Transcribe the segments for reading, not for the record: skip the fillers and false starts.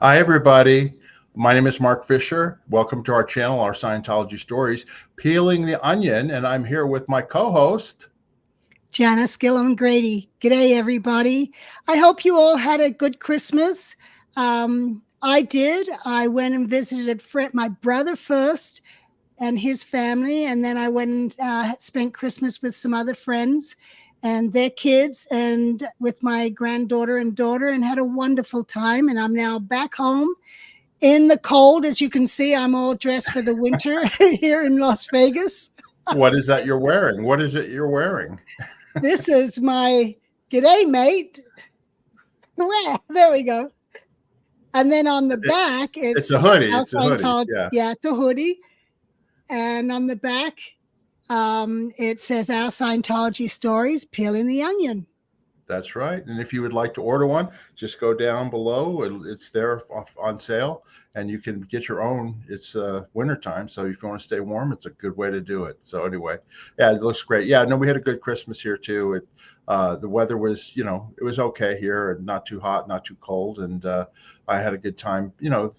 Hi, everybody. My name is Mark Fisher. Welcome to our channel, our Scientology stories, Peeling the Onion. And I'm here with my co host, Janice Gillum Grady. G'day, everybody. I hope you all had a good Christmas. I did. I went and visited my brother first and his family, and then I went and spent Christmas with some other friends and their kids and with my granddaughter and daughter, and had a wonderful time. And I'm now back home in the cold. As you can see, I'm all dressed for the winter here in Las Vegas. what is that you're wearing? What is it you're wearing? This is my g'day, mate. Well, there we go. And then on the back, It's it's a hoodie. our It's a hoodie. Scientology. Yeah, Yeah, it's a hoodie. And on the back, it says our Scientology stories, peeling the onion. that's right. And if you would like to order one, just go down below. It's there on sale, and you can get your own. It's wintertime, so if you want to stay warm, it's a good way to do it. So, anyway, yeah, it looks great. Yeah, no, we had a good Christmas here, too. The weather was, it was okay here, and not too hot, not too cold. And I had a good time.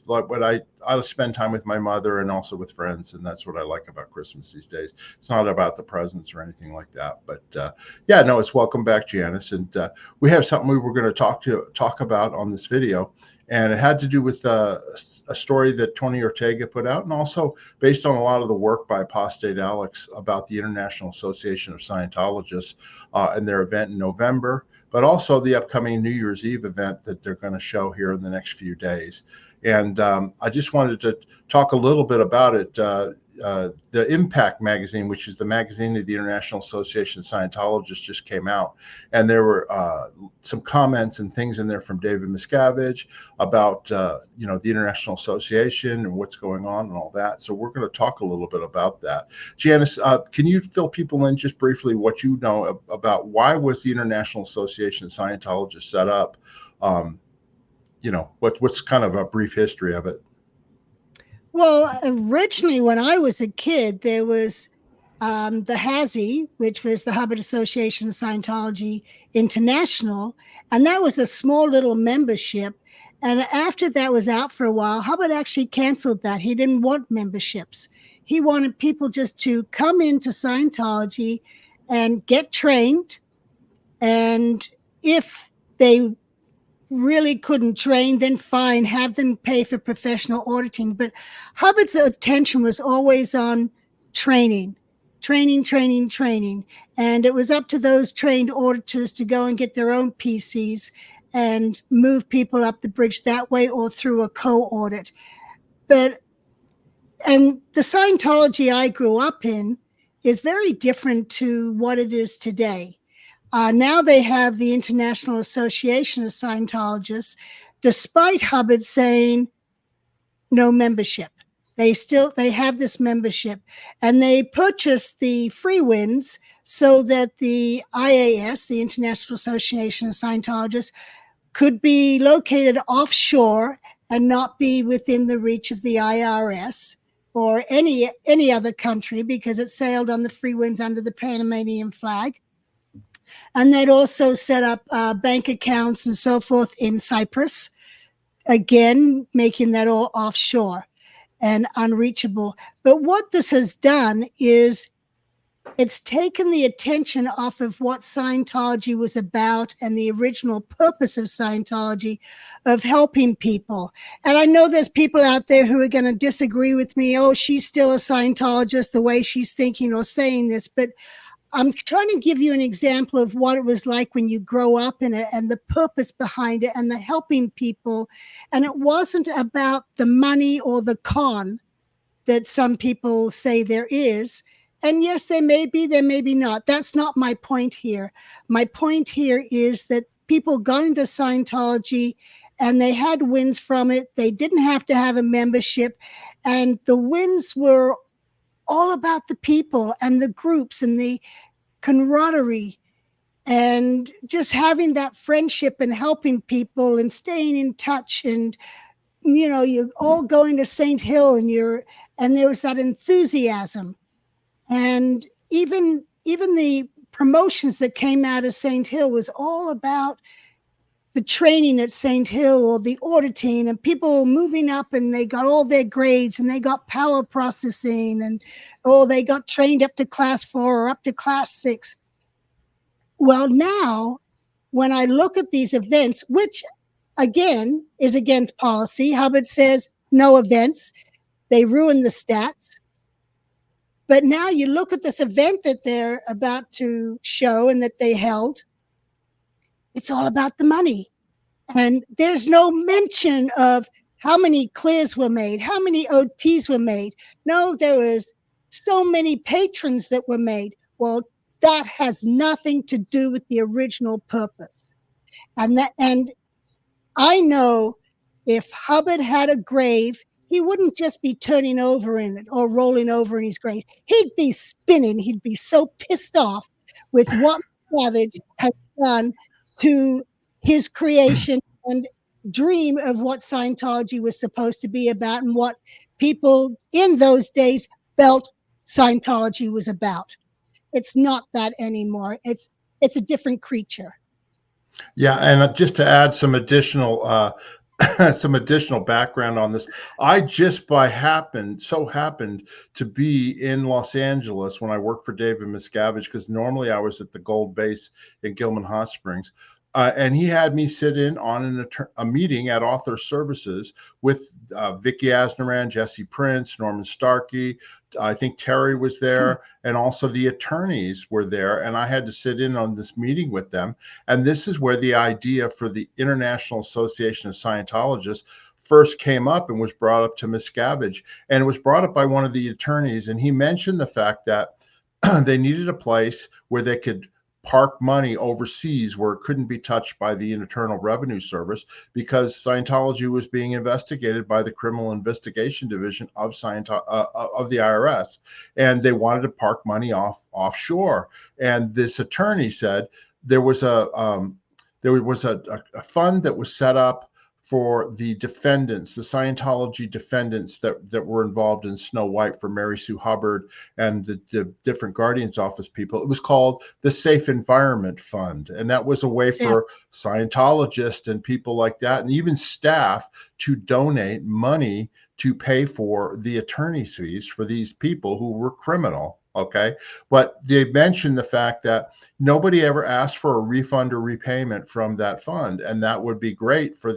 Like what I spend time with my mother and also with friends, and that's what I like about Christmas these days. It's not about the presents or anything like that, but yeah, no, it's welcome back, Janice, and we have something we were going to talk about on this video, and it had to do with a story that Tony Ortega put out, and also based on a lot of the work by Apostate Alex about the International Association of Scientologists and their event in November, but also the upcoming New Year's Eve event that they're going to show here in the next few days. And I just wanted to talk a little bit about it. The Impact magazine, which is the magazine of the International Association of Scientologists, just came out, and there were some comments and things in there from David Miscavige about the International Association and what's going on and all that. So we're going to talk a little bit about that. Janice, can you fill people in just briefly what you know about why was the International Association of Scientologists set up? What's kind of a brief history of it? Well, originally, when I was a kid, there was the HASI, which was the Hubbard Association of Scientology International, and that was a small little membership. And after that was out for a while, Hubbard actually canceled that. He didn't want memberships. He wanted people just to come into Scientology and get trained. And if they really couldn't train, then fine, have them pay for professional auditing. But Hubbard's attention was always on training. And it was up to those trained auditors to go and get their own PCs and move people up the bridge that way or through a co-audit. And the Scientology I grew up in is very different to what it is today. Now they have the International Association of Scientologists, despite Hubbard saying no membership. They have this membership, and they purchased the free wins so that the IAS, the International Association of Scientologists, could be located offshore and not be within the reach of the IRS or any other country, because it sailed on the free winds under the Panamanian flag. And they'd also set up bank accounts and so forth in Cyprus, again, making that all offshore and unreachable. But what this has done is it's taken the attention off of what Scientology was about and the original purpose of Scientology, of helping people. And I know there's people out there who are going to disagree with me. Oh, she's still a Scientologist the way she's thinking or saying this. But I'm trying to give you an example of what it was like when you grow up in it and the purpose behind it and the helping people. And it wasn't about the money or the con that some people say there is. And yes, there may be not. That's not my point here. My point here is that people got into Scientology and they had wins from it. They didn't have to have a membership. And the wins were all about the people and the groups and the camaraderie and just having that friendship and helping people and staying in touch. And you're all going to St. Hill and there was that enthusiasm. And even the promotions that came out of St. Hill was all about the training at St. Hill or the auditing, and people were moving up and they got all their grades and they got power processing and they got trained up to class 4 or up to class 6. Well, now when I look at these events, which again is against policy, Hubbard says no events, they ruin the stats. But now you look at this event that they're about to show and that they held, it's all about the money. And there's no mention of how many clears were made, how many OTs were made. No, there was so many patrons that were made. Well, that has nothing to do with the original purpose. And I know if Hubbard had a grave, he wouldn't just be turning over in it or rolling over in his grave. He'd be spinning. He'd be so pissed off with what Miscavige has done to his creation and dream of what Scientology was supposed to be about and what people in those days felt Scientology was about. It's not that anymore. It's a different creature. Yeah, and just to add some additional some additional background on this, I just so happened to be in Los Angeles when I worked for David Miscavige, because normally I was at the Gold Base in Gilman Hot Springs. And he had me sit in on a meeting at Author Services with Vicky Asnaran, Jesse Prince, Norman Starkey. I think Terry was there, and also the attorneys were there. And I had to sit in on this meeting with them. And this is where the idea for the International Association of Scientologists first came up and was brought up to Miscavige. And it was brought up by one of the attorneys. And he mentioned the fact that they needed a place where they could park money overseas where it couldn't be touched by the Internal Revenue Service, because Scientology was being investigated by the Criminal Investigation Division of the IRS, and they wanted to park money offshore. And this attorney said there was a fund that was set up for the defendants, the Scientology defendants that were involved in Snow White, for Mary Sue Hubbard and the different Guardian's Office people. It was called the Safe Environment Fund. And that was a way for Scientologists and people like that, and even staff, to donate money to pay for the attorney's fees for these people who were criminal. Okay. But they mentioned the fact that nobody ever asked for a refund or repayment from that fund. And that would be great for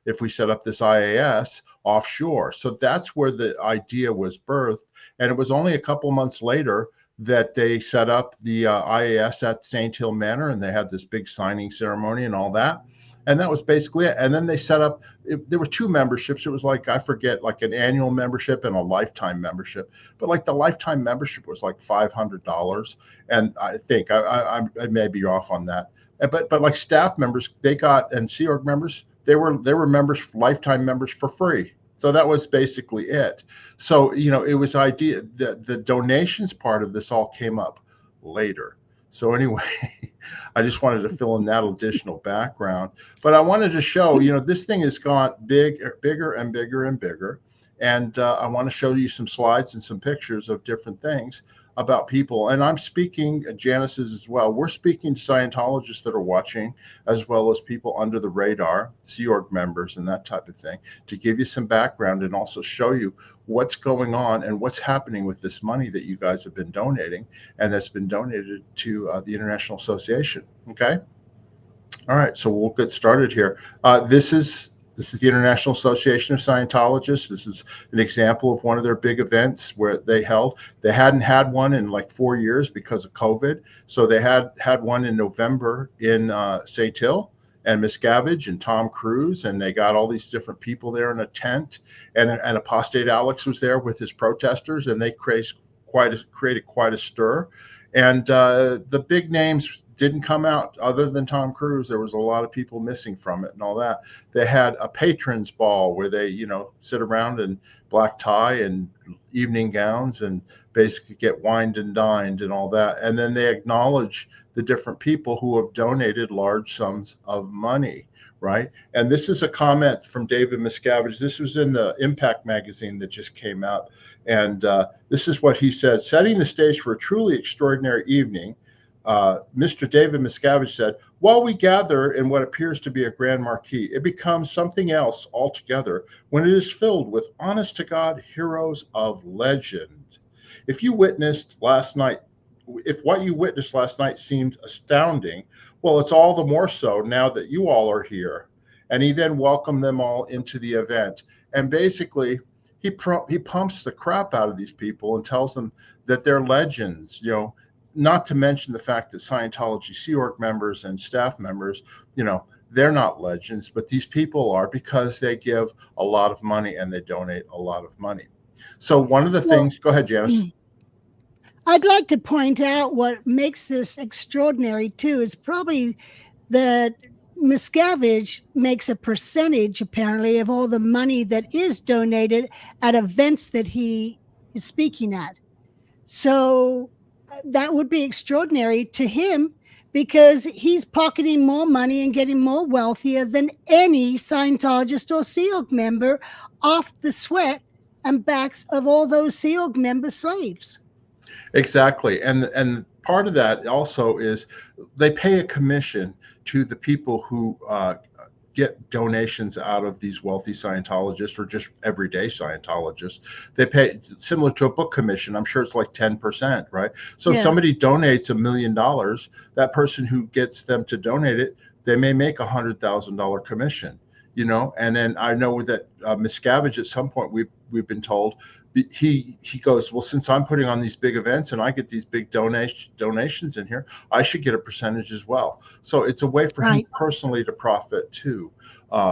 if we set up this IAS offshore. So that's where the idea was birthed. And it was only a couple months later that they set up the IAS at St. Hill Manor, and they had this big signing ceremony and all that. And that was basically it. And then they set up, there were 2 memberships. It was like, I forget, like an annual membership and a lifetime membership. But like the lifetime membership was like $500. And I think I may be off on that. But like staff members, they got, and Sea Org members, they were members, lifetime members, for free. So that was basically it. So, it was idea that the donations part of this all came up later. So anyway, I just wanted to fill in that additional background. But I wanted to show, this thing has got bigger and bigger and bigger. And I want to show you some slides and some pictures of different things about people. And I'm speaking, Janice is as well. We're speaking to Scientologists that are watching, as well as people under the radar, Sea Org members and that type of thing, to give you some background and also show you what's going on and what's happening with this money that you guys have been donating, and that's been donated to the International Association. Okay. All right. So we'll get started here. This is the International Association of Scientologists. This is an example of one of their big events where they held. They hadn't had one in like 4 years because of COVID. So they had one in November in St. Hill, and Miscavige and Tom Cruise, and they got all these different people there in a tent. And Apostate Alex was there with his protesters, and they created quite a stir. And the big names didn't come out other than Tom Cruise. There was a lot of people missing from it and all that. They had a patrons ball where they, sit around in black tie and evening gowns and basically get wined and dined and all that. And then they acknowledge the different people who have donated large sums of money, right? And this is a comment from David Miscavige. This was in the Impact magazine that just came out. And this is what he said: setting the stage for a truly extraordinary evening, Mr. David Miscavige said, while we gather in what appears to be a grand marquee, it becomes something else altogether when it is filled with honest-to-God heroes of legend. If you witnessed last night, if what you witnessed last night seemed astounding, well, it's all the more so now that you all are here. And he then welcomed them all into the event. And basically, he pumps the crap out of these people and tells them that they're legends, not to mention the fact that Scientology Sea Org members and staff members, they're not legends, but these people are because they give a lot of money and they donate a lot of money. So one of the things, go ahead, Janice. I'd like to point out what makes this extraordinary too is probably that Miscavige makes a percentage, apparently, of all the money that is donated at events that he is speaking at. So that would be extraordinary to him because he's pocketing more money and getting more wealthier than any Scientologist or Sea Org member off the sweat and backs of all those Sea Org member slaves. Exactly. And part of that also is they pay a commission to the people who get donations out of these wealthy Scientologists or just everyday Scientologists. They pay similar to a book commission. I'm sure it's like 10%, right? So if somebody donates $1 million, that person who gets them to donate it, they may make $100,000 commission, and then I know that Miscavige at some point we've been told he goes, well, since I'm putting on these big events and I get these big donations in here, I should get a percentage as well. So it's a way for him personally to profit too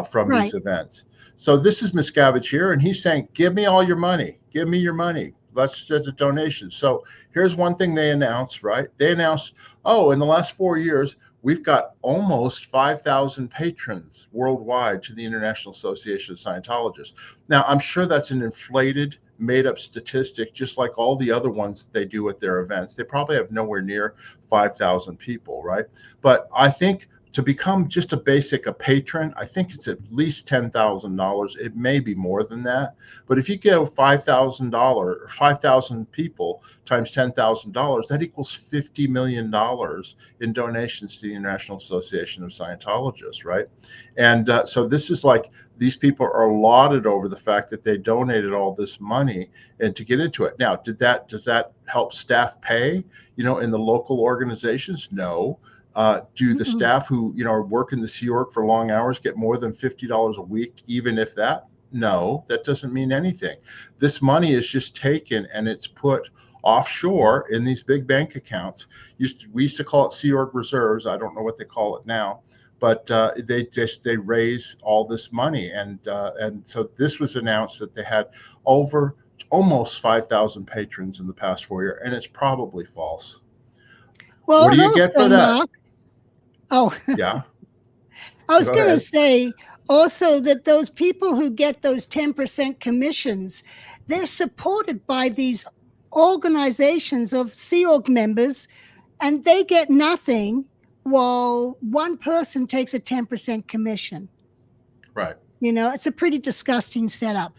from these events. So this is Miscavige here, and he's saying, give me all your money. Give me your money. Let's do the donations. So here's one thing they announced, right? They announced, in the last 4 years, we've got almost 5,000 patrons worldwide to the International Association of Scientologists. Now, I'm sure that's an inflated, made-up statistic, just like all the other ones that they do at their events. They probably have nowhere near 5,000 people, right? But I think to become just a patron, I think it's at least $10,000. It may be more than that. But if you get $5,000, 5,000 people times $10,000, that equals $50 million in donations to the International Association of Scientologists, right? And so this is like, these people are lauded over the fact that they donated all this money and to get into it. Now, does that help staff pay, in the local organizations? No. Do the staff who, are working the Sea Org for long hours get more than $50 a week, even if that? No, that doesn't mean anything. This money is just taken and it's put offshore in these big bank accounts. We used to call it Sea Org reserves. I don't know what they call it now, but they raise all this money. And so this was announced that they had over almost 5,000 patrons in the past 4 years, and it's probably false. Well, what do you get for that? Mark, yeah. I was going to say also that those people who get those 10% commissions, they're supported by these organizations of Sea Org members, and they get nothing while one person takes a 10% commission. Right. It's a pretty disgusting setup.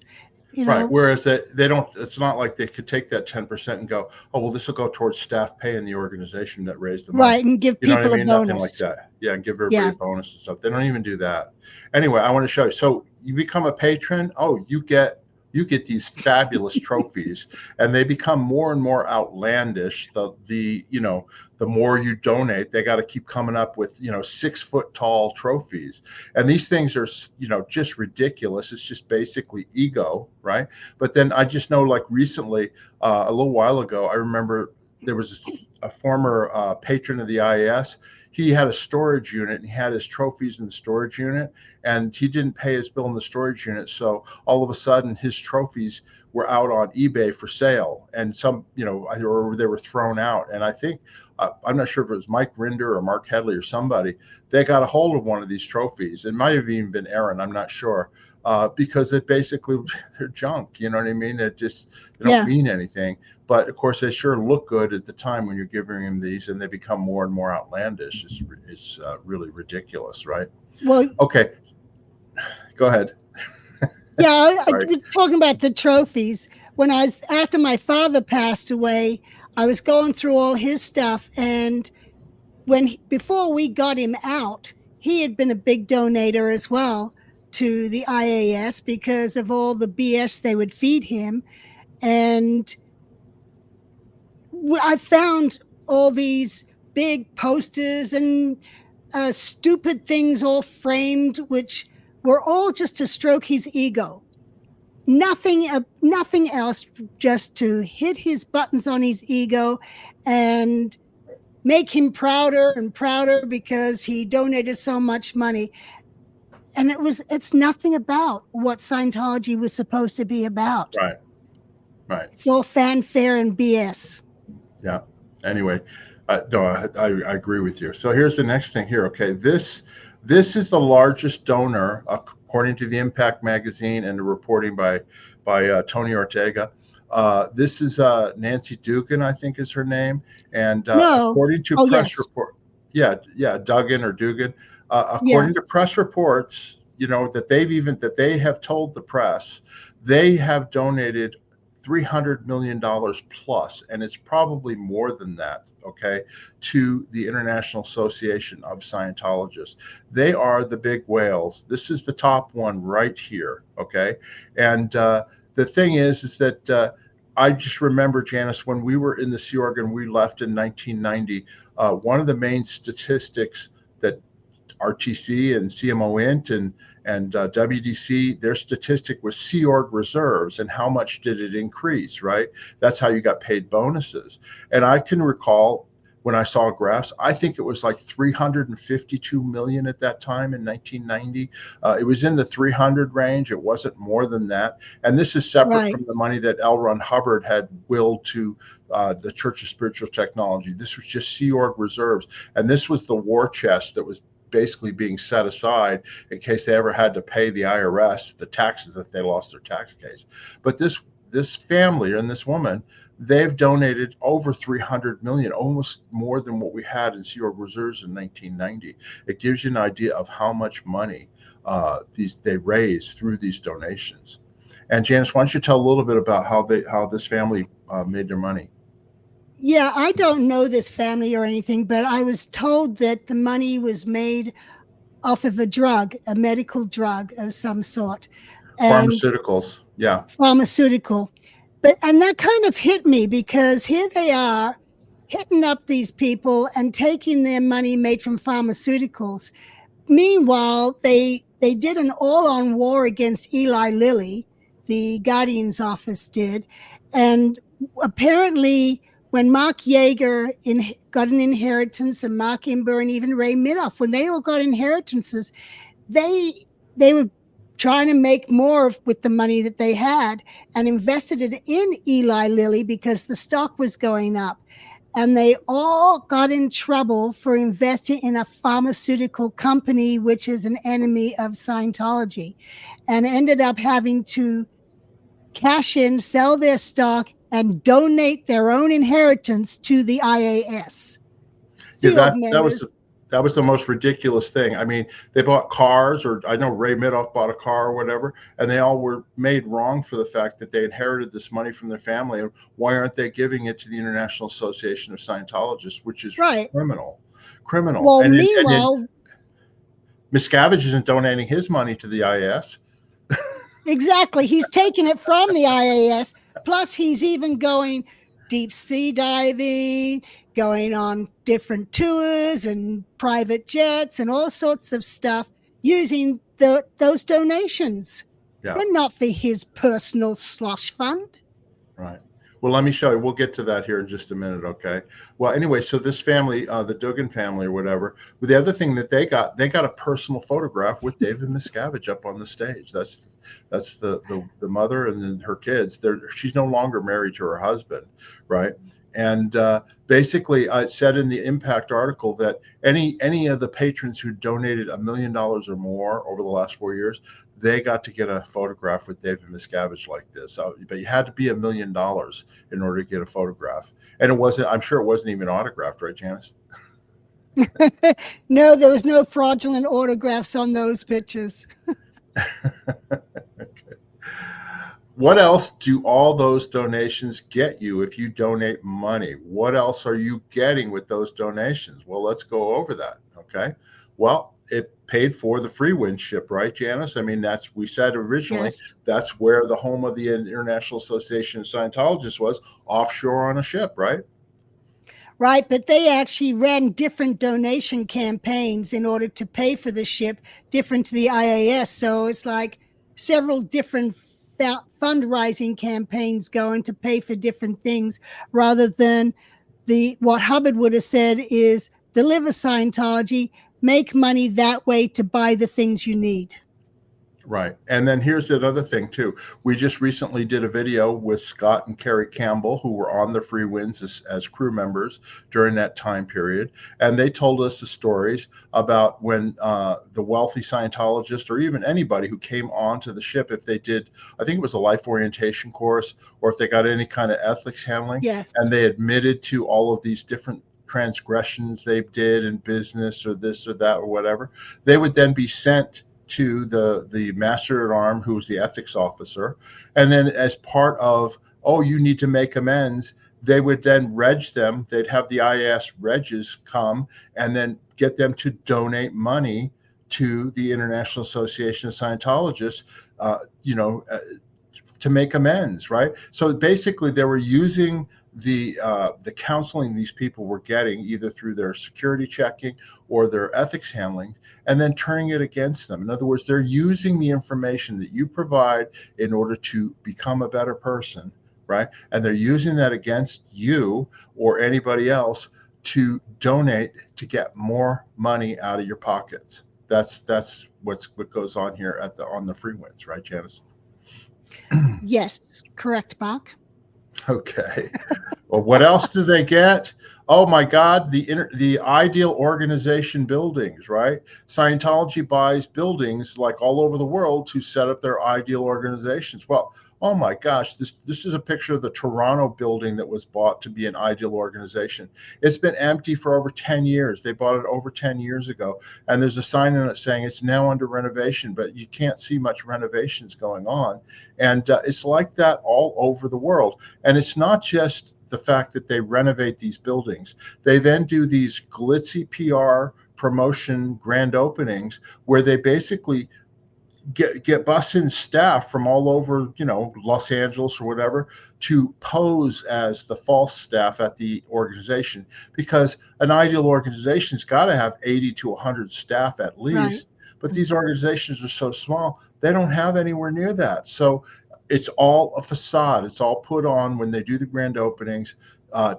Right. Whereas they don't, it's not like they could take that 10% and go, oh, well, this will go towards staff pay in the organization that raised the money. Right. And give people a bonus. Nothing like that. Yeah. And give everybody a bonus and stuff. They don't even do that. Anyway, I want to show you. So you become a patron. Oh, you get these fabulous trophies, and they become more and more outlandish. The more you donate, they got to keep coming up with 6 foot tall trophies, and these things are just ridiculous. It's just basically ego, right? But then I just know, like recently, a little while ago, I remember there was a former patron of the IAS. He had a storage unit and he had his trophies in the storage unit, and he didn't pay his bill in the storage unit. So all of a sudden his trophies were out on eBay for sale, and some, or they were thrown out. And I think, I'm not sure if it was Mike Rinder or Mark Headley or somebody, they got a hold of one of these trophies. It might have even been Aaron, I'm not sure, because it basically, they're junk. You know what I mean? They don't mean anything. But of course, they sure look good at the time when you're giving them these, and they become more and more outlandish. It's really ridiculous, right? Well, okay, go ahead. Yeah, talking about the trophies. After my father passed away, I was going through all his stuff, and before we got him out, he had been a big donator as well to the IAS because of all the BS they would feed him. And I found all these big posters and stupid things all framed, which were all just to stroke his ego. Nothing else, just to hit his buttons on his ego and make him prouder and prouder because he donated so much money. And it's nothing about what Scientology was supposed to be about. Right. Right. It's all fanfare and BS. Yeah. Anyway, no, I agree with you. So here's the next thing here. Okay. This is the largest donor, according to the Impact magazine and the reporting by Tony Ortega. This is Nancy Dugan, I think is her name. And No. according to press report, yeah, Duggan or Dugan. According to press reports, that they have told the press, they have donated $300 million plus, and it's probably more than that, okay, to the International Association of Scientologists. They are the big whales. This is the top one right here, okay? And the thing is that I just remember, Janice, when we were in the Sea Org and we left in 1990, one of the main statistics that RTC and CMO Int and WDC, their statistic was Sea Org reserves and how much did it increase, right? That's how you got paid bonuses. And I can recall when I saw graphs, I think it was like 352 million at that time in 1990. It was in the 300 range. It wasn't more than that. And this is separate from the money that L. Ron Hubbard had willed to the Church of Spiritual Technology. This was just Sea Org reserves. And this was the war chest that was basically being set aside in case they ever had to pay the IRS the taxes if they lost their tax case. But this family and this woman, they've donated over 300 million, almost more than what we had in Sea Org reserves in 1990. It gives you an idea of how much money they raise through these donations. And Janice, why don't you tell a little bit about how this family made their money? Yeah, I don't know this family or anything, but I was told that the money was made off of a medical drug of some sort. And pharmaceuticals, yeah. Pharmaceutical. And that kind of hit me because here they are hitting up these people and taking their money made from pharmaceuticals. Meanwhile, they did an all-on war against Eli Lilly, the Guardian's office did. And apparently when Mark Yeager got an inheritance, and Mark Imber and even Ray Midoff, when they all got inheritances, they were trying to make more with the money that they had and invested it in Eli Lilly because the stock was going up. And they all got in trouble for investing in a pharmaceutical company, which is an enemy of Scientology, and ended up having to cash in, sell their stock, and donate their own inheritance to the IAS. That was the most ridiculous thing. I mean, they bought cars, or I know Ray Midoff bought a car or whatever, and they all were made wrong for the fact that they inherited this money from their family. And why aren't they giving it to the International Association of Scientologists, which is criminal? Well, and meanwhile, Miscavige isn't donating his money to the IAS. Exactly. He's taking it from the IAS. Plus, he's even going deep sea diving, going on different tours and private jets and all sorts of stuff using those donations. Yeah. They're not for his personal slush fund. Right. Well, let me show you. We'll get to that here in just a minute, okay? Well, anyway, so this family, the Dugan family or whatever, the other thing that they got a personal photograph with David Miscavige up on the stage. That's the mother and then her kids. She's no longer married to her husband, right? And basically, it said in the Impact article that any of the patrons who donated $1 million or more over the last 4 years, they got to get a photograph with David Miscavige like this. But you had to be $1 million in order to get a photograph. And I'm sure it wasn't even autographed, right, Janice? No, there was no fraudulent autographs on those pictures. Okay. what else do all those donations get you if you donate money? What else are you getting with those donations? Well, let's go over that. Okay. Well, it paid for the Freewind ship, right, Janice? I mean, that's, we said originally, Yes. that's where the home of the International Association of Scientologists was, offshore on a ship, right? Right, but they actually ran different donation campaigns in order to pay for the ship, different to the IAS. So it's like several different fundraising campaigns going to pay for different things, rather than the what Hubbard would have said is deliver Scientology, make money that way to buy the things you need. Right. And then here's another thing too. We just recently did a video with Scott and Carrie Campbell, who were on the Free Winds as crew members during that time period. And they told us the stories about when the wealthy Scientologist, or even anybody who came onto the ship, if they did, I think it was a life orientation course, or if they got any kind of ethics handling, Yes. and they admitted to all of these different transgressions they did in business or this or that or whatever, they would then be sent to the master at arm, who was the ethics officer, and then as part of, oh, you need to make amends, they would then reg them. They'd have the IAS regs come and then get them to donate money to the International Association of Scientologists, to make amends, right? So basically, they were using the counseling these people were getting, either through their security checking or their ethics handling, and then turning it against them. In other words, they're using the information that you provide in order to become a better person, right? And they're using that against you or anybody else to donate to get more money out of your pockets. That's what goes on here on the Free Winds, right, Janice? Yes, correct, Mark. Okay. Well, what else do they get? Oh my God, the ideal organization buildings, right? Scientology buys buildings like all over the world to set up their ideal organizations. Well, oh my gosh, this is a picture of the Toronto building that was bought to be an ideal organization. It's been empty for over 10 years. They bought it over 10 years ago. And there's a sign on it saying it's now under renovation, but you can't see much renovations going on. And it's like that all over the world. And it's not just the fact that they renovate these buildings. They then do these glitzy PR promotion grand openings where they basically get bus in staff from all over, Los Angeles or whatever, to pose as the false staff at the organization, because an ideal organization's got to have 80 to 100 staff at least. Right. But these organizations are so small, they don't have anywhere near that. So it's all a facade. It's all put on when they do the grand openings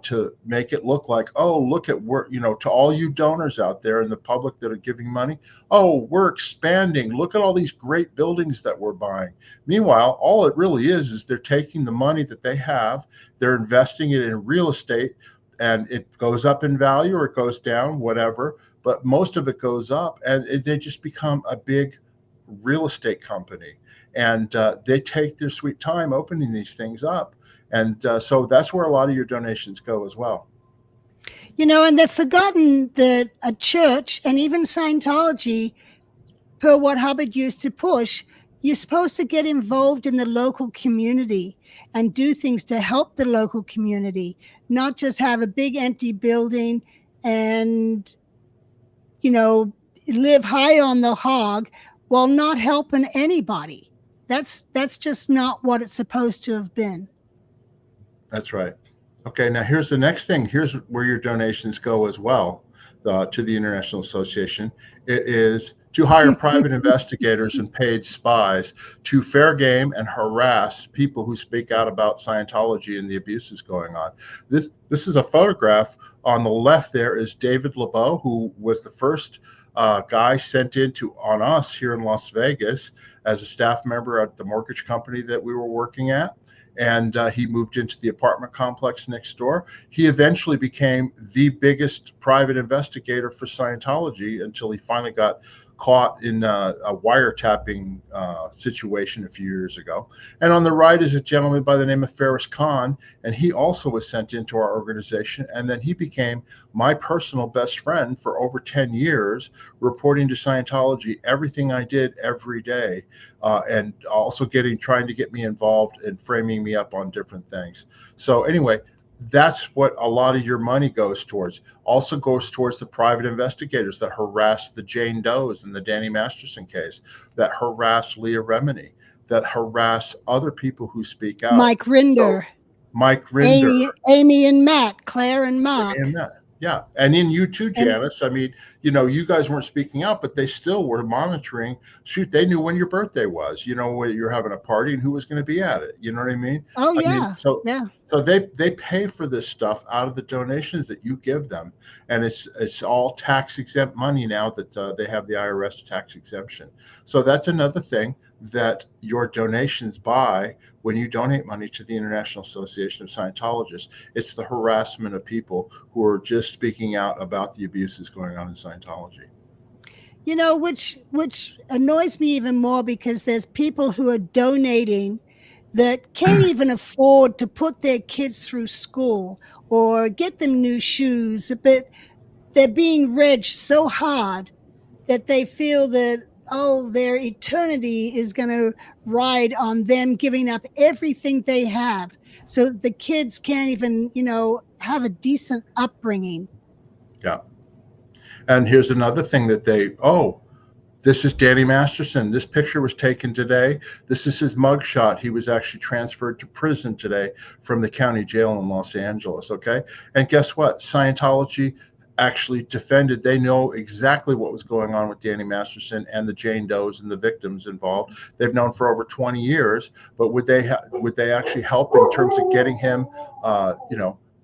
to make it look like, oh, look at where, to all you donors out there in the public that are giving money, oh, we're expanding. Look at all these great buildings that we're buying. Meanwhile, all it really is they're taking the money that they have, they're investing it in real estate, and it goes up in value or it goes down, whatever. But most of it goes up, and they just become a big real estate company. And they take their sweet time opening these things up. And so that's where a lot of your donations go as well. And they've forgotten that a church and even Scientology, per what Hubbard used to push, you're supposed to get involved in the local community and do things to help the local community, not just have a big empty building and, live high on the hog while not helping anybody. That's just not what it's supposed to have been. That's right. Okay, now here's the next thing. Here's where your donations go as well to the International Association. It is to hire private investigators and paid spies to fair game and harass people who speak out about Scientology and the abuses going on. This is a photograph. On the left there is David LeBeau, who was the first guy sent on us here in Las Vegas as a staff member at the mortgage company that we were working at. And he moved into the apartment complex next door. He eventually became the biggest private investigator for Scientology until he finally got caught in a wiretapping situation a few years ago. And on the right is a gentleman by the name of Ferris Khan, and he also was sent into our organization. And then he became my personal best friend for over 10 years, reporting to Scientology everything I did every day, and also trying to get me involved and framing me up on different things. So anyway, that's what a lot of your money goes towards. Also goes towards the private investigators that harass the Jane Does in the Danny Masterson case, that harass Leah Remini, that harass other people who speak out. Mike Rinder. So, Mike Rinder. Amy and Matt, Claire and Mark. Yeah. And in you too, Janice. I mean, you guys weren't speaking out, but they still were monitoring. Shoot, they knew when your birthday was, when you're having a party and who was going to be at it. You know what I mean? Oh, yeah. So they pay for this stuff out of the donations that you give them. And it's all tax exempt money now that they have the IRS tax exemption. So that's another thing that your donations buy when you donate money to the International Association of Scientologists. It's the harassment of people who are just speaking out about the abuses going on in Scientology. Which annoys me even more, because there's people who are donating that can't even afford to put their kids through school or get them new shoes, but they're being regged so hard that they feel that, their eternity is going to ride on them giving up everything they have, so that the kids can't even, have a decent upbringing. Yeah. And here's another thing that this is Danny Masterson. This picture was taken today. This is his mugshot. He was actually transferred to prison today from the county jail in Los Angeles. Okay. And guess what? Scientology actually defended. They know exactly what was going on with Danny Masterson and the Jane Does and the victims involved. They've known for over 20 years, but would they actually help in terms of getting him,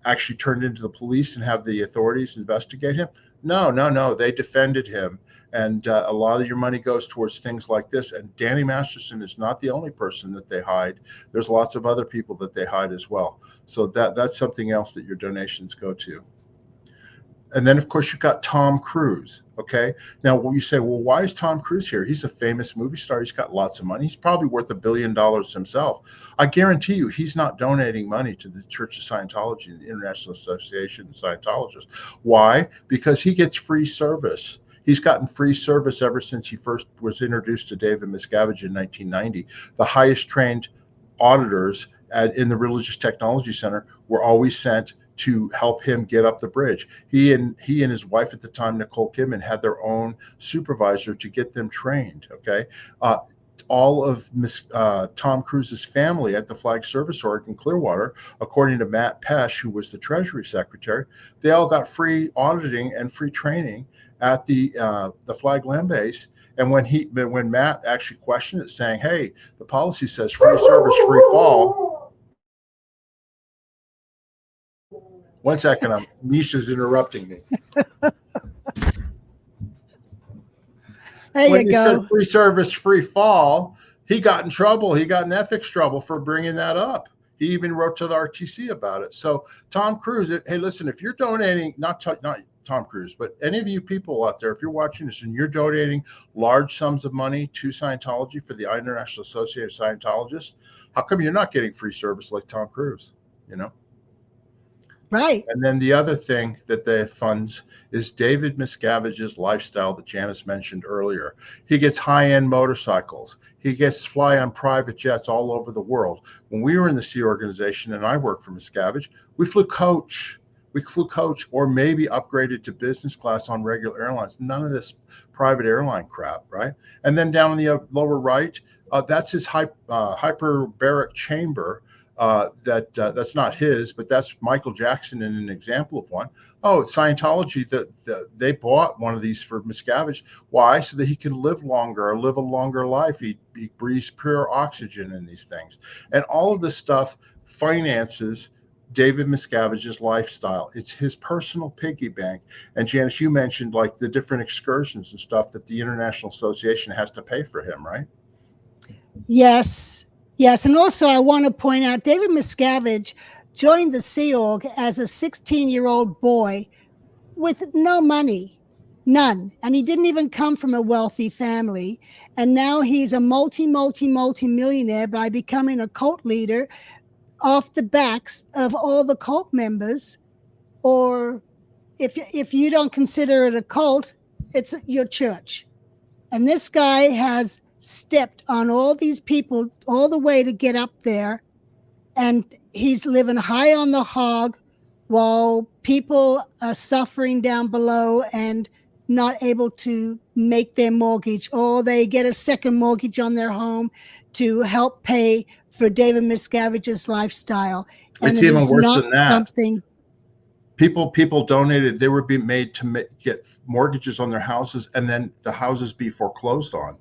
actually turned into the police and have the authorities investigate him? No. They defended him. And a lot of your money goes towards things like this. And Danny Masterson is not the only person that they hide. There's lots of other people that they hide as well. So that's something else that your donations go to. And then, of course, you've got Tom Cruise. Okay. Now, when you say, well, why is Tom Cruise here? He's a famous movie star. He's got lots of money. He's probably worth $1 billion himself. I guarantee you he's not donating money to the Church of Scientology, the International Association of Scientologists. Why? Because he gets free service. He's gotten free service ever since he first was introduced to David Miscavige in 1990. The highest trained auditors in the Religious Technology Center were always sent to help him get up the bridge. He and his wife at the time, Nicole Kidman, had their own supervisor to get them trained. Okay. All of Tom Cruise's family at the Flag Service Org in Clearwater, according to Matt Pesh, who was the Treasury Secretary, they all got free auditing and free training at the Flag Land Base. And when Matt actually questioned it, saying, "Hey, the policy says free service, free fall." One second, Misha's interrupting me. When you go. Said free service, free fall, he got in trouble. He got in ethics trouble for bringing that up. He even wrote to the RTC about it. So Tom Cruise, hey, listen, if you're donating, not Tom Cruise, but any of you people out there, if you're watching this and you're donating large sums of money to Scientology for the International Association of Scientologists, how come you're not getting free service like Tom Cruise? Right. And then the other thing that they funds is David Miscavige's lifestyle that Janice mentioned earlier. He gets high-end motorcycles. He gets to fly on private jets all over the world. When we were in the Sea Organization and I worked for Miscavige, we flew coach. Or maybe upgraded to business class on regular airlines. None of this private airline crap, right? And then down in the lower right, that's his hyperbaric chamber. That's not his, but that's Michael Jackson in an example of one. Scientology, they bought one of these for Miscavige. Why? So that he can live longer or live a longer life. He breathes pure oxygen in these things. And all of this stuff finances David Miscavige's lifestyle. It's his personal piggy bank. And Janice, you mentioned like the different excursions and stuff that the International Association has to pay for him, right? Yes. And also I want to point out, David Miscavige joined the Sea Org as a 16-year-old boy with no money. None. And he didn't even come from a wealthy family. And now he's a multi millionaire by becoming a cult leader off the backs of all the cult members. Or if you don't consider it a cult, it's your church. And this guy has stepped on all these people all the way to get up there. And he's living high on the hog while people are suffering down below and not able to make their mortgage, or they get a second mortgage on their home to help pay for David Miscavige's lifestyle. And It's it even is worse not than that. something. People donated. They were being made to get mortgages on their houses, and then the houses be foreclosed on.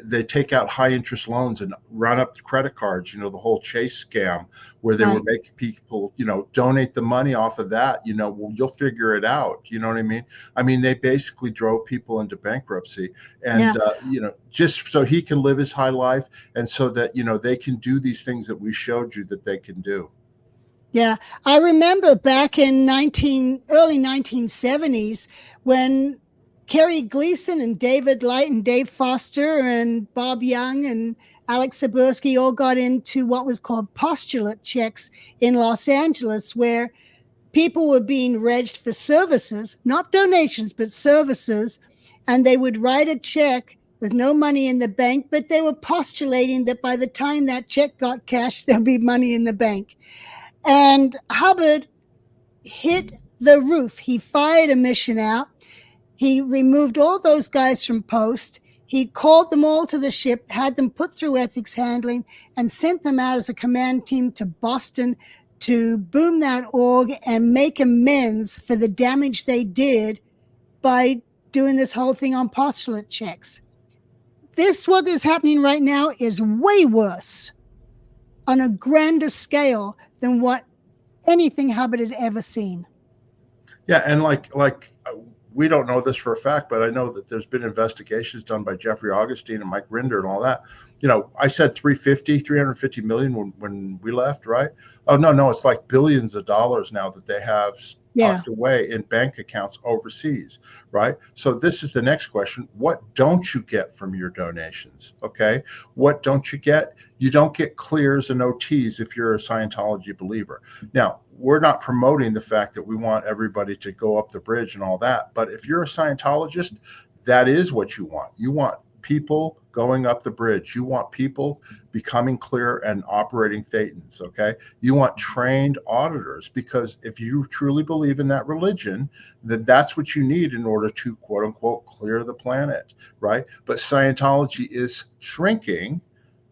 They take out high interest loans and run up the credit cards. The whole Chase scam, where they were making people donate the money off of that. Well, you'll figure it out. You know what I mean? They basically drove people into bankruptcy, and just so he can live his high life, and so that they can do these things that we showed you that they can do. Yeah, I remember back in early 1970s when Kerry Gleason and David Light and Dave Foster and Bob Young and Alex Sabursky all got into what was called postulate checks in Los Angeles, where people were being regged for services, not donations, but services, and they would write a check with no money in the bank, but they were postulating that by the time that check got cashed, there'll be money in the bank. And Hubbard hit the roof. He fired a mission out. He removed all those guys from post. He called them all to the ship, had them put through ethics handling, and sent them out as a command team to Boston to boom that org and make amends for the damage they did by doing this whole thing on postulate checks. What is happening right now is way worse on a grander scale than what anything Hubbard had ever seen. Yeah, and we don't know this for a fact, but I know that there's been investigations done by Jeffrey Augustine and Mike Rinder and all that. I said 350 million when we left, right? Oh, no, it's like billions of dollars now that they have tucked away in bank accounts overseas, right? So this is the next question. What don't you get from your donations? Okay. What don't you get? You don't get clears and OTs if you're a Scientology believer. Now, we're not promoting the fact that we want everybody to go up the bridge and all that. But if you're a Scientologist, that is what you want. You want people going up the bridge. You want people becoming clear and operating thetans, okay? You want trained auditors, because if you truly believe in that religion, then that's what you need in order to, quote unquote, clear the planet, right? But Scientology is shrinking,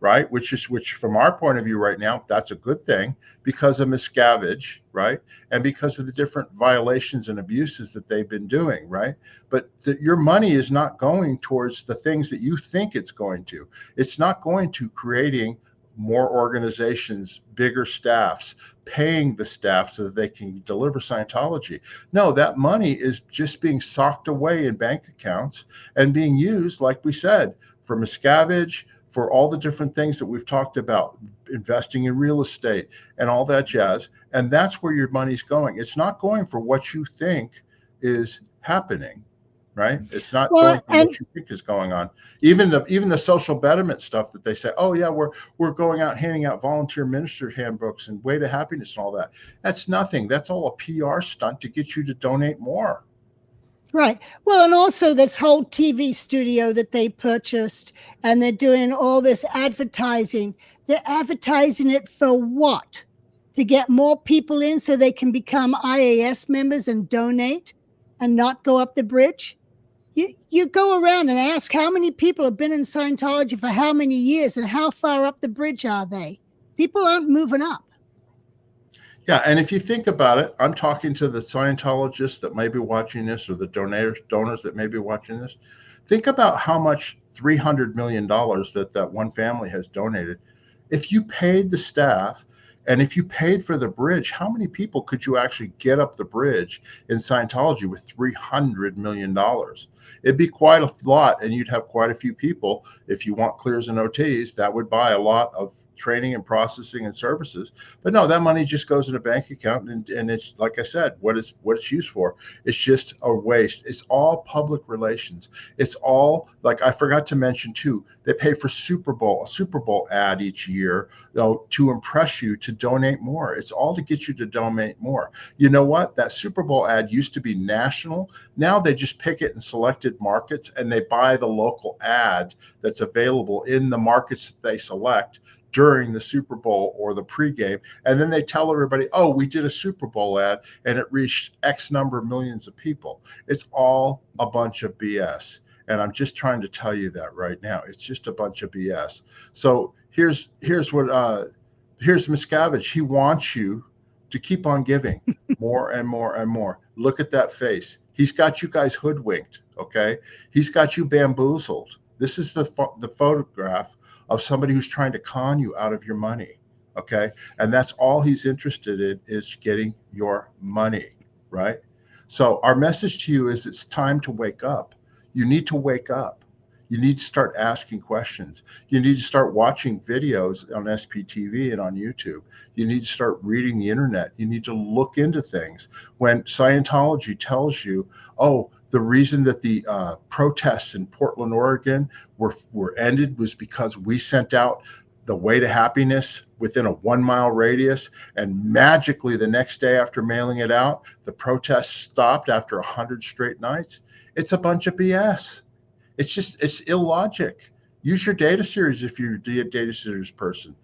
right? Which from our point of view right now, that's a good thing because of Miscavige, right? And because of the different violations and abuses that they've been doing, right? But your money is not going towards the things that you think it's going to. It's not going to creating more organizations, bigger staffs, paying the staff so that they can deliver Scientology. No, that money is just being socked away in bank accounts and being used, like we said, for Miscavige, for all the different things that we've talked about, investing in real estate and all that jazz. And that's where your money's going. It's not going for what you think is happening, right? It's not going for what you think is going on. Even the social betterment stuff that they say, oh yeah, we're going out handing out volunteer minister handbooks and way to happiness and all that. That's nothing. That's all a PR stunt to get you to donate more. Right. Well, and also this whole TV studio that they purchased, and they're doing all this advertising. They're advertising it for what? To get more people in so they can become IAS members and donate and not go up the bridge? You go around and ask how many people have been in Scientology for how many years and how far up the bridge are they? People aren't moving up. Yeah, and if you think about it, I'm talking to the Scientologists that may be watching this, or the donors that may be watching this. Think about how much $300 million that one family has donated. If you paid the staff and if you paid for the bridge, how many people could you actually get up the bridge in Scientology with $300 million? It'd be quite a lot, and you'd have quite a few people, if you want clears and OTs, that would buy a lot of training and processing and services. But no, that money just goes in a bank account, and it's, like I said, what it's used for. It's just a waste. It's all public relations. It's all, like I forgot to mention too, they pay for a Super Bowl ad each year, to impress you to donate more. It's all to get you to donate more. You know what? That Super Bowl ad used to be national. Now they just pick it in selected markets, and they buy the local ad that's available in the markets that they select during the Super Bowl or the pregame. And then they tell everybody, oh, we did a Super Bowl ad and it reached X number of millions of people. It's all a bunch of BS. And I'm just trying to tell you that right now. It's just a bunch of BS. So here's Miscavige. He wants you to keep on giving more and more and more. Look at that face. He's got you guys hoodwinked, okay? He's got you bamboozled. This is the photograph of somebody who's trying to con you out of your money, okay? And that's all he's interested in, is getting your money, right? So our message to you is, it's time to wake up. You need to wake up. You need to start asking questions. You need to start watching videos on SPTV and on YouTube. You need to start reading the internet. You need to look into things. When Scientology tells you, oh, the reason that the protests in Portland, Oregon were ended was because we sent out the way to happiness within a 1 mile radius, and magically the next day after mailing it out, the protests stopped after 100 straight nights. It's a bunch of BS. It's illogic. Use your data series if you're a data series person.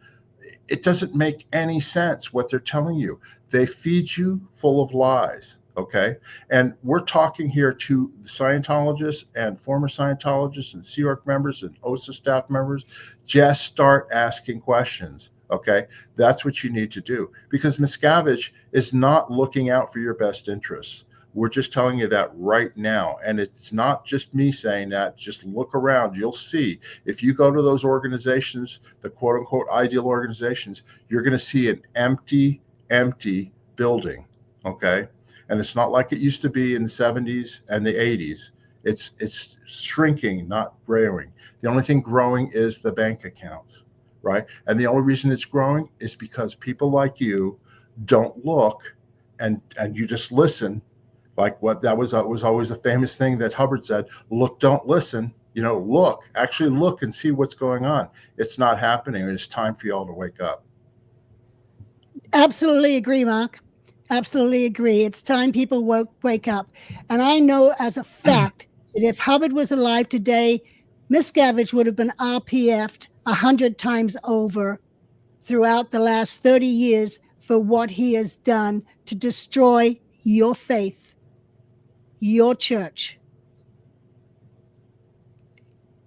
It doesn't make any sense what they're telling you. They feed you full of lies, okay? And we're talking here to the Scientologists and former Scientologists and Sea Org members and OSA staff members. Just start asking questions, okay? That's what you need to do, because Miscavige is not looking out for your best interests. We're just telling you that right now. And it's not just me saying that. Just look around. You'll see. If you go to those organizations, the quote unquote ideal organizations, you're going to see an empty building. Okay. And it's not like it used to be in the 70s and the 80s. It's shrinking, not growing. The only thing growing is the bank accounts, right? And the only reason it's growing is because people like you don't look, and you just listen. Like what that was always a famous thing that Hubbard said, look, don't listen. Look, actually look and see what's going on. It's not happening. It's time for y'all to wake up. Absolutely agree, Mark. Absolutely agree. It's time people wake up. And I know as a fact that if Hubbard was alive today, Miscavige would have been RPF'd 100 times over throughout the last 30 years for what he has done to destroy your faith, your church.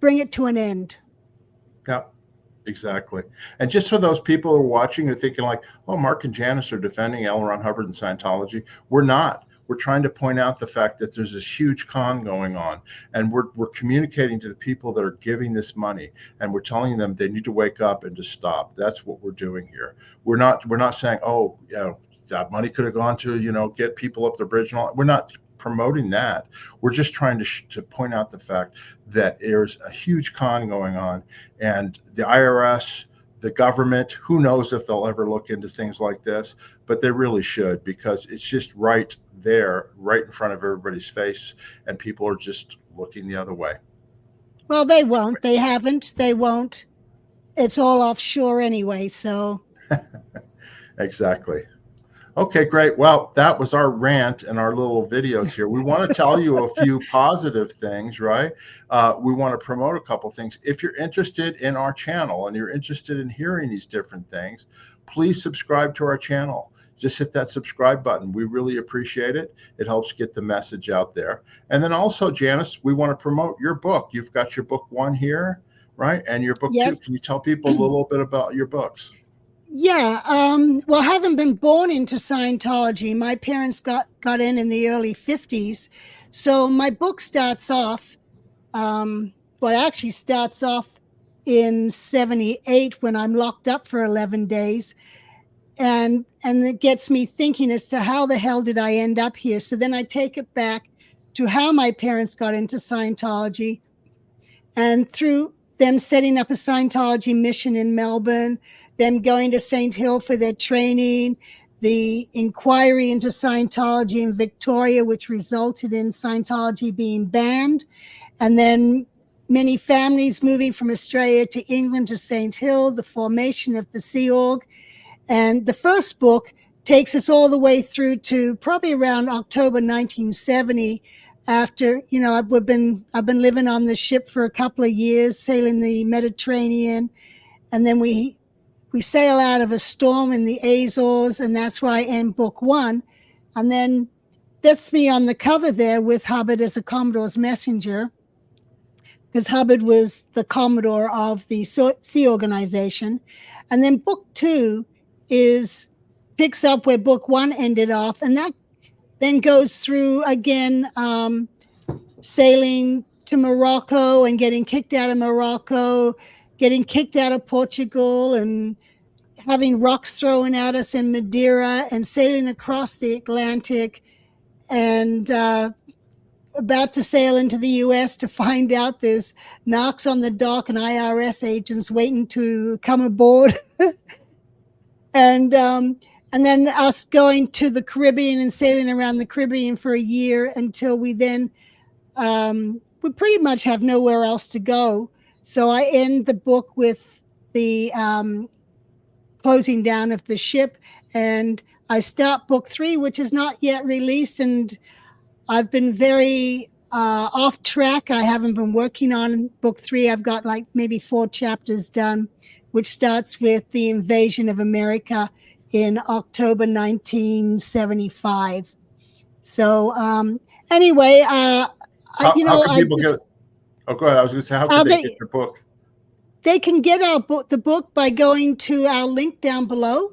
Bring it to an end. Yeah, exactly. And just for those people who are watching and thinking like, oh, Mark and Janice are defending L. Ron Hubbard and Scientology. We're not. We're trying to point out the fact that there's this huge con going on, and we're communicating to the people that are giving this money, and we're telling them they need to wake up and to stop. That's what we're doing here. We're not saying, oh, that money could have gone to, get people up the bridge and all. We're not promoting that. We're just trying to point out the fact that there's a huge con going on, and the IRS, the government, who knows if they'll ever look into things like this, but they really should, because it's just right there, right in front of everybody's face, and people are just looking the other way. Well, they won't. They haven't. They won't. It's all offshore anyway, so. Exactly. Okay, great. Well, that was our rant and our little videos here. We want to tell you a few positive things, right? We want to promote a couple things. If you're interested in our channel and you're interested in hearing these different things, please subscribe to our channel. Just hit that subscribe button. We really appreciate it. It helps get the message out there. And then also, Janice, we want to promote your book. You've got your book 1 here, right? And your book 2. Can you tell people a little bit about your books? Yeah. Well, having been born into Scientology, my parents got in the early 50s. So my book starts off, actually starts off in 78 when I'm locked up for 11 days. And it gets me thinking as to how the hell did I end up here? So then I take it back to how my parents got into Scientology, and through them setting up a Scientology mission in Melbourne, them going to St. Hill for their training, the inquiry into Scientology in Victoria, which resulted in Scientology being banned, and then many families moving from Australia to England to St. Hill, the formation of the Sea Org. And the first book takes us all the way through to probably around October 1970. After, I've been living on the ship for a couple of years, sailing the Mediterranean, and then we sail out of a storm in the Azores, and that's where I end book one. And then that's me on the cover there with Hubbard as a Commodore's messenger, because Hubbard was the Commodore of the Sea Organization. And then book two picks up where book one ended off, and that then goes through again, sailing to Morocco and getting kicked out of Morocco, getting kicked out of Portugal, and having rocks thrown at us in Madeira, and sailing across the Atlantic, and about to sail into the U.S. to find out there's knocks on the dock and IRS agents waiting to come aboard. And then us going to the Caribbean and sailing around the Caribbean for a year until we then we pretty much have nowhere else to go. So I end the book with the closing down of the ship, and I start book three, which is not yet released, and I've been very off track. I haven't been working on book three. I've got like maybe 4 chapters done, which starts with the invasion of America in October 1975. So anyway, How can people get it? Oh, go ahead. I was going to say, how can they get your book? They can get the book by going to our link down below.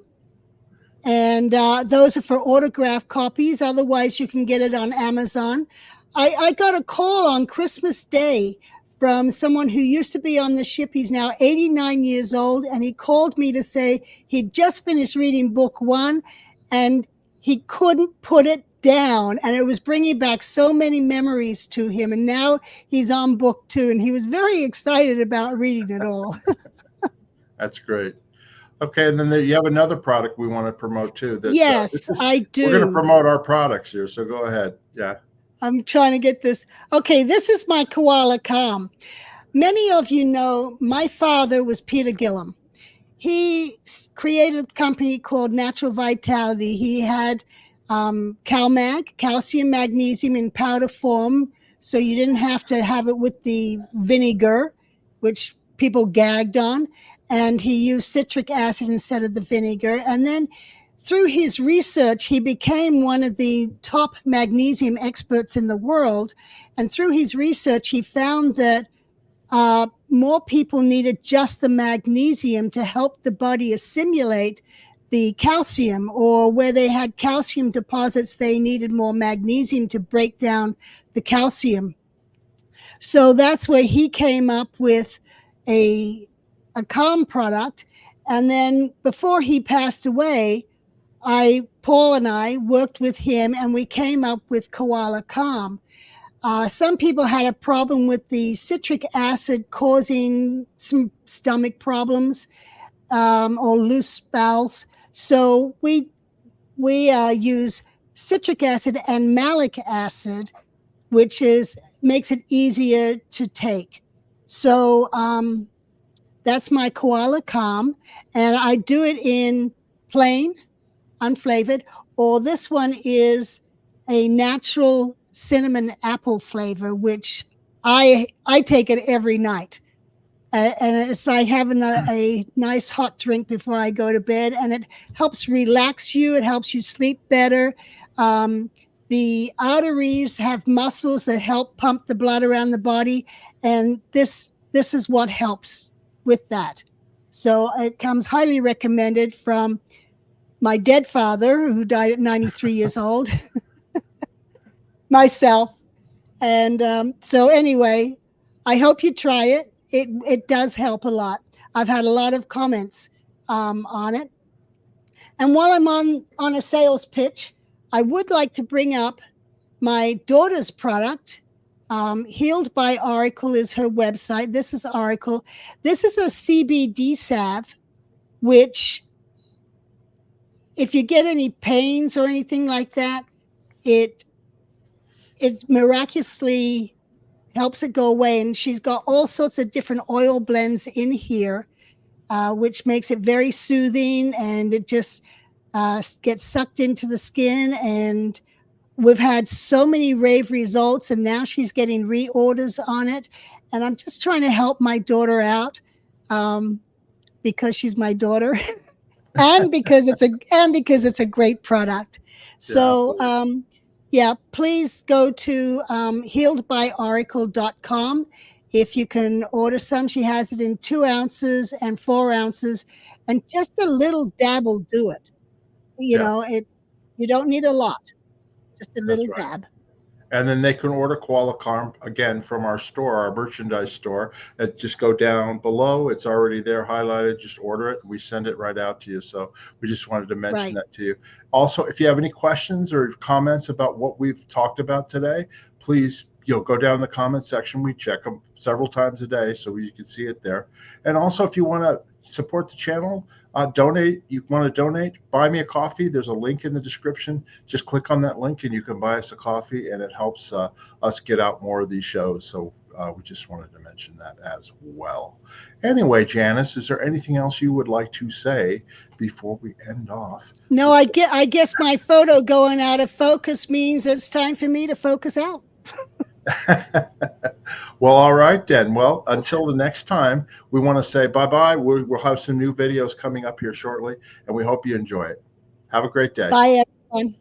And those are for autographed copies. Otherwise, you can get it on Amazon. I got a call on Christmas Day from someone who used to be on the ship. He's now 89 years old, and he called me to say he'd just finished reading book one, and he couldn't put it down, and it was bringing back so many memories to him. And now he's on book two, and he was very excited about reading it all. That's great. Okay, and then you have another product we want to promote too. Yes, I do. We're going to promote our products here, so go ahead. Yeah. I'm trying to get this. Okay, this is my koala calm. Many of you know my father was Peter Gillum. He created a company called Natural Vitality. He had CalMag, calcium magnesium in powder form, so you didn't have to have it with the vinegar, which people gagged on. And he used citric acid instead of the vinegar. And then through his research, he became one of the top magnesium experts in the world. And through his research, he found that more people needed just the magnesium to help the body assimilate the calcium, or where they had calcium deposits, they needed more magnesium to break down the calcium. So that's where he came up with a calm product. And then before he passed away, Paul and I worked with him, and we came up with Koala Calm. Some people had a problem with the citric acid causing some stomach problems or loose bowels. So we use citric acid and malic acid, which makes it easier to take. So that's my Koala Calm, and I do it in plain, unflavored, or this one is a natural cinnamon apple flavor, which I take it every night. And it's like having a nice hot drink before I go to bed, and it helps relax you. It helps you sleep better. The arteries have muscles that help pump the blood around the body, and this is what helps with that. So it comes highly recommended from my dead father, who died at 93 years old, myself. And so anyway, I hope you try it. It does help a lot. I've had a lot of comments on it. And while I'm on a sales pitch, I would like to bring up my daughter's product, Healed by Oracle is her website. This is Oracle. This is a CBD salve, which if you get any pains or anything like that, it miraculously helps it go away. And she's got all sorts of different oil blends in here, which makes it very soothing, and it just gets sucked into the skin. And we've had so many rave results, and now she's getting reorders on it. And I'm just trying to help my daughter out, because she's my daughter, and because it's a great product. So yeah, please go to healedbyoracle.com. If you can order some, she has it in 2 ounces and 4 ounces, and just a little dab will do it. You know, you don't need a lot, just a little dab. And then they can order Qualicon again from our store, our merchandise store. Just go down below. It's already there highlighted. Just order it. We send it right out to you. So we just wanted to mention that to you. Also, if you have any questions or comments about what we've talked about today, please go down in the comments section. We check them several times a day so you can see it there. And also, if you want to support the channel, donate. You want to donate, buy me a coffee. There's a link in the description. Just click on that link and you can buy us a coffee, and it helps us get out more of these shows. So we just wanted to mention that as well. Anyway, Janice, is there anything else you would like to say before we end off? No, I guess my photo going out of focus means it's time for me to focus out. Well, all right then. Well, until the next time, we want to say bye-bye. We'll have some new videos coming up here shortly, and we hope you enjoy it. Have a great day. Bye, everyone.